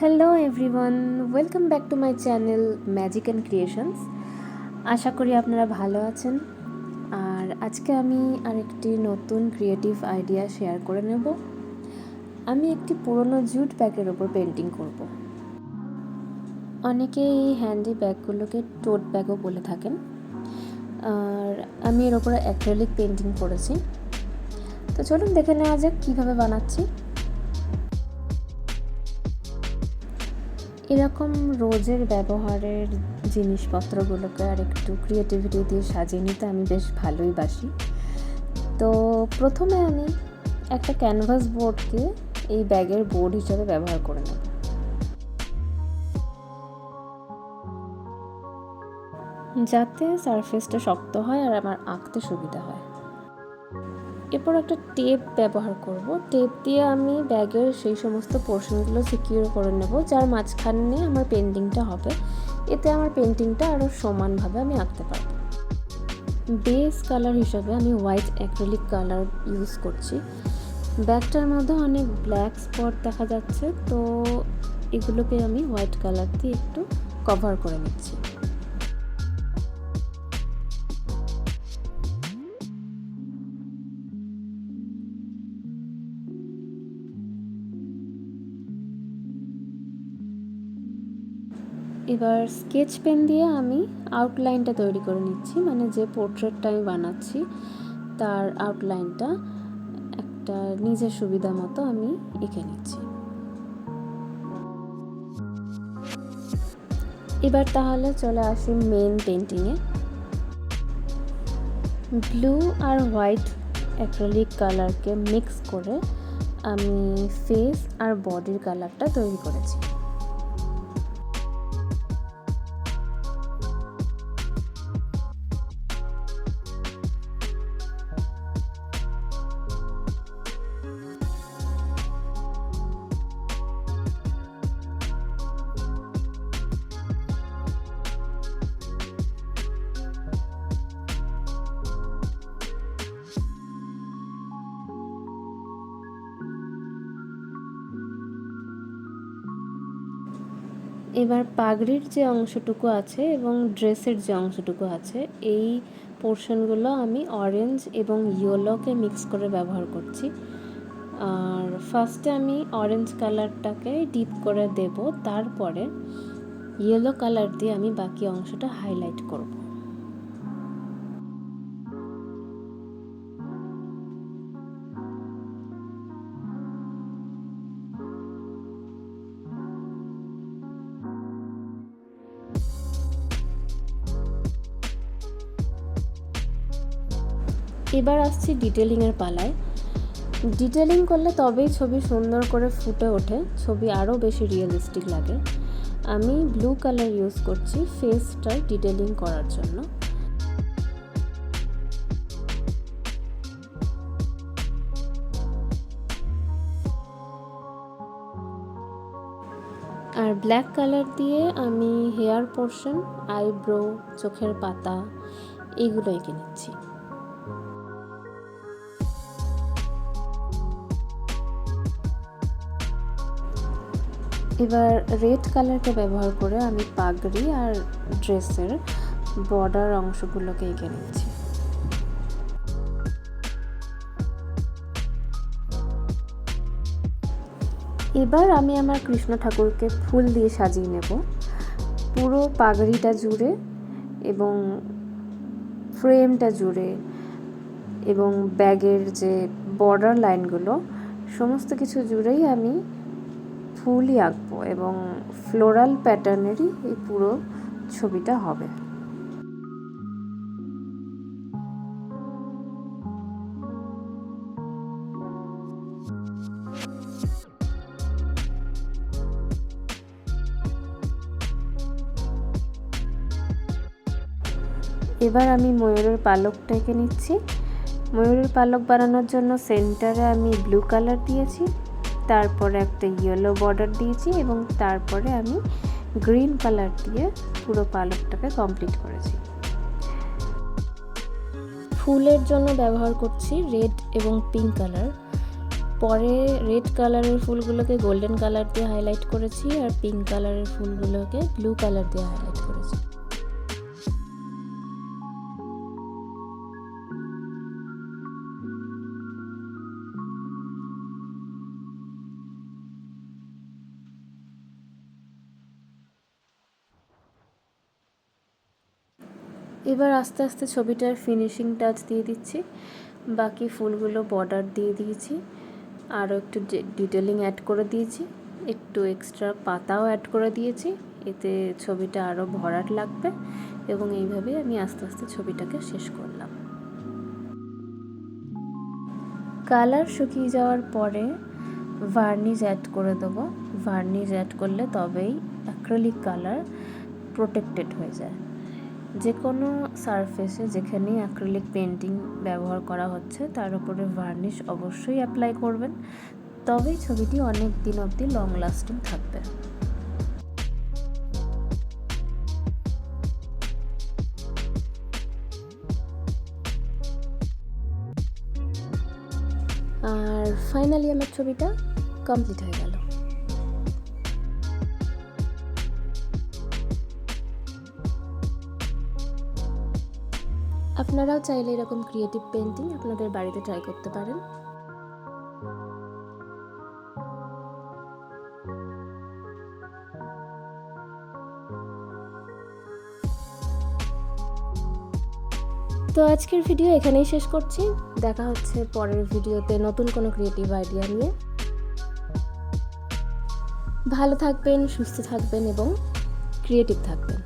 Hello everyone, welcome back to my channel Magic and Creations. আশা করি আপনারা ভালো আছেন। আর আজকে আমি আরেকটি নতুন ক্রিয়েটিভ আইডিয়া শেয়ার করে নেব। আমি একটি পুরনো জুট ব্যাগের ওপর পেন্টিং করব। অনেকে এই হ্যান্ডি ব্যাগগুলোকে টোট ব্যাগও বলে থাকেন। আর আমি এর ওপরে অ্যাক্রিলিক পেন্টিং করেছি। তো চলুন দেখে নেওয়া যাক কীভাবে বানাচ্ছি। এরকম রোজের ব্যবহারের জিনিসপত্রগুলোকে আর একটু ক্রিয়েটিভিটি দিয়ে সাজিয়ে নিতে আমি বেশ ভালোই বাসি। তো প্রথমে আমি একটা ক্যানভাস বোর্ডকে এই ব্যাগের বোর্ড হিসাবে ব্যবহার করে নেব। যাতে সারফেসটা শক্ত হয় আর আমার আঁকতে সুবিধা হয়। এরপর একটা টেপ ব্যবহার করব। টেপ দিয়ে আমি ব্যাগের সেই সমস্ত পোর্শনগুলো সিকিউর করে নেব যার মাঝখানে আমার পেন্টিংটা হবে। এতে আমার পেন্টিংটা আরও সমানভাবে আমি আঁকতে পারব। বেস কালার হিসাবে আমি হোয়াইট অ্যাক্রিলিক কালার ইউজ করছি। ব্যাগটার মধ্যে অনেক ব্ল্যাক স্পট দেখা যাচ্ছে, তো এগুলোকে আমি হোয়াইট কালার দিয়ে একটু কভার করে নিচ্ছি। এবার স্কেচ পেন দিয়ে আমি আউটলাইনটা তৈরি করে নিচ্ছি, মানে যে পোর্ট্রেটটা আমি বানাচ্ছি তার আউটলাইনটা একটা নিজের সুবিধা মতো আমি এঁকে নিচ্ছি। এবার তাহলে চলে আসি মেন পেন্টিংয়ে। ব্লু আর হোয়াইট অ্যাক্রিলিক কালারকে মিক্স করে আমি ফেস আর বডির কালারটা তৈরি করেছি। এবার পাগড়ির যে অংশটুকু আছে এবং ড্রেসের যে অংশটুকু আছে এই পোর্শনগুলো আমি অরেঞ্জ এবং ইয়েলোকে মিক্স করে ব্যবহার করছি। আর ফার্স্টে আমি অরেঞ্জ কালারটাকে ডিপ করে দেব, তারপরে ইয়েলো কালার দিয়ে আমি বাকি অংশটা হাইলাইট করব। এবার আসছি ডিটেলিংয়ের পালায়। ডিটেলিং করলে তবেই ছবি সুন্দর করে ফুটে ওঠে, ছবি আরও বেশি রিয়েলিস্টিক লাগে। আমি ব্লু কালার ইউজ করছি ফেসটার ডিটেলিং করার জন্য। আর ব্ল্যাক কালার দিয়ে আমি হেয়ার পোর্শন, আইব্রো, চোখের পাতা এইগুলো এঁকে নিচ্ছি। এবার রেড কালারকে ব্যবহার করে আমি পাগড়ি আর ড্রেসের বর্ডার অংশগুলোকে এঁকে নিচ্ছি। এবার আমি আমার কৃষ্ণ ঠাকুরকে ফুল দিয়ে সাজিয়ে নেব পুরো পাগড়িটা জুড়ে এবং ফ্রেমটা জুড়ে এবং ব্যাগের যে বর্ডার লাইনগুলো সমস্ত কিছু জুড়েই আমি ফুলই আঁকবো এবং ফ্লোরাল প্যাটার্নেরই এই পুরো ছবিটা হবে। এবার আমি ময়ূরের পালকটা এঁকে নিচ্ছি। ময়ূরের পালক বানানোর জন্য সেন্টারে আমি ব্লু কালার দিয়েছি, তারপরে একটা ইয়েলো বর্ডার দিয়েছি এবং তারপরে আমি গ্রিন কালার দিয়ে পুরো পালকটাকে কমপ্লিট করেছি। ফুলের জন্য ব্যবহার করছি রেড এবং পিঙ্ক কালার। পরে রেড কালারের ফুলগুলোকে গোল্ডেন কালার দিয়ে হাইলাইট করেছি আর পিঙ্ক কালারের ফুলগুলোকে ব্লু কালার দিয়ে হাইলাইট করেছি। এবার আস্তে আস্তে ছবিটার ফিনিশিং টাচ দিয়ে দিচ্ছি। বাকি ফুলগুলো বর্ডার দিয়ে দিয়েছি, আরও একটু ডিটেলিং অ্যাড করে দিয়েছি, একটু এক্সট্রা পাতাও অ্যাড করে দিয়েছি, এতে ছবিটা আরও ভরাট লাগবে। এবং এইভাবে আমি আস্তে আস্তে ছবিটাকে শেষ করলাম। কালার শুকিয়ে যাওয়ার পরে ভার্নিশ অ্যাড করে দেবো। ভার্নিশ অ্যাড করলে তবেই অ্যাক্রিলিক কালার প্রোটেক্টেড হয়ে যায়। যে কোনো সারফেসে যেখানেই অ্যাক্রিলিক পেন্টিং ব্যবহার করা হচ্ছে তার উপরে ভার্নিশ অবশ্যই অ্যাপ্লাই করবেন, তবেই ছবিটি অনেক দিন অবধি লং লাস্টিং থাকবে। আর ফাইনালি আমার ছবিটা কমপ্লিট হয়ে গেল। আপনারাও চাইলে এরকম ক্রিয়েটিভ পেন্টিং আপনাদের বাড়িতে ট্রাই করতে পারেন। তো আজকের ভিডিও এখানেই শেষ করছি। দেখা হচ্ছে পরের ভিডিওতে নতুন কোনো ক্রিয়েটিভ আইডিয়া নিয়ে। ভালো থাকবেন, সুস্থ থাকবেন এবং ক্রিয়েটিভ থাকবেন।